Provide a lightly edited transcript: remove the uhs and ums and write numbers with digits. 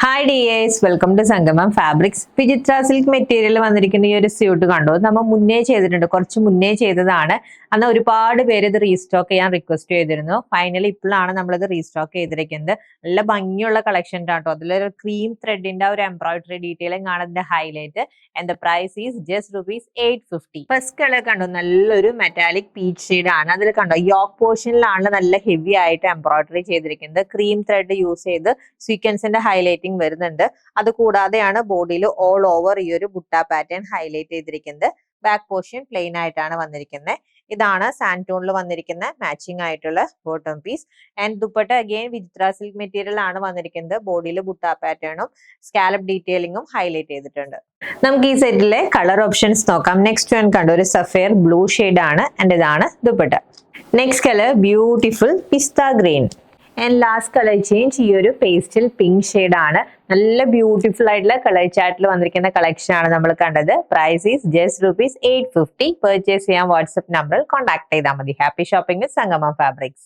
Hi dears, welcome to സംഗമം fabrics. വിചിത്ര silk material വന്നിരിക്കുന്ന ഈ ഒരു സ്യൂട്ട് കണ്ടു. നമ്മൾ മുന്നേ ചെയ്തിട്ടുണ്ട്, കുറച്ച് മുന്നേ ചെയ്തതാണ്. അന്ന് ഒരുപാട് പേര് ഇത് റീസ്റ്റോക്ക് ചെയ്യാൻ റിക്വസ്റ്റ് ചെയ്തിരുന്നു. ഫൈനലി ഇപ്പോഴാണ് നമ്മളിത് റീസ്റ്റോക്ക് ചെയ്തിരിക്കുന്നത്. നല്ല ഭംഗിയുള്ള കളക്ഷൻ കേട്ടോ. അതിലൊരു ക്രീം ത്രെഡിന്റെ ഒരു എംബ്രോയിഡറി ഡീറ്റെയിലിംഗ് ആണ് ഇതിന്റെ highlight. And the price is just ₹850. First colour കണ്ടോ, നല്ലൊരു മെറ്റാലിക് പീച്ച് ഷെയ്ഡ് ആണ്. അതിൽ കണ്ടോ യോക്ക് പോർഷനിലാണ് നല്ല ഹെവി ആയിട്ട് എംബ്രോയിഡറി ചെയ്തിരിക്കുന്നത്. ക്രീം ത്രെഡ് യൂസ് ചെയ്ത് സ്വീക്വൻസിന്റെ ഹൈലൈറ്റിംഗ് വരുന്നുണ്ട്. അത് കൂടാതെയാണ് ബോഡിയിൽ ഓൾ ഓവർ ഈ ഒരു ബുട്ട പാറ്റേൺ ഹൈലൈറ്റ് ചെയ്തിരിക്കുന്നത്. ബാക്ക് പോർഷൻ പ്ലെയിൻ ആയിട്ടാണ് വന്നിരിക്കുന്നത്. ഇതാണ് സാൻറ്റൂണിൽ വന്നിരിക്കുന്ന മാച്ചിങ് ആയിട്ടുള്ള bottom piece. And dupatta again Vichitra silk material ആണ് വന്നിരിക്കുന്നത്. ബോഡിയിൽ ബുട്ട പാറ്റേണും സ്കാലപ്പ് ഡീറ്റെയിലിംഗും ഹൈലൈറ്റ് ചെയ്തിട്ടുണ്ട്. നമുക്ക് ഈ സെറ്റിലെ കളർ ഓപ്ഷൻസ് നോക്കാം. നെക്സ്റ്റ് വൺ കണ്ടോ, ഒരു സഫയർ ബ്ലൂ ഷെയ്ഡ് ആണ്. ആൻഡ് ഇതാണ് dupatta. Next colour beautiful pista green. And last colour change ഈ ഒരു പേസ്റ്റൽ പിങ്ക് ഷെയ്ഡ് ആണ്. നല്ല ബ്യൂട്ടിഫുൾ ആയിട്ടുള്ള കളർ ചാർട്ടിൽ വന്നിരിക്കുന്ന കളക്ഷൻ ആണ് നമ്മൾ കണ്ടത്. Price is just ₹850. പർച്ചേസ് ചെയ്യാൻ വാട്സ്ആപ്പ് നമ്പറിൽ കോൺടാക്ട് ചെയ്താൽ മതി. ഹാപ്പി ഷോപ്പിംഗ് വിത്ത് സംഗമം ഫാബ്രിക്സ്.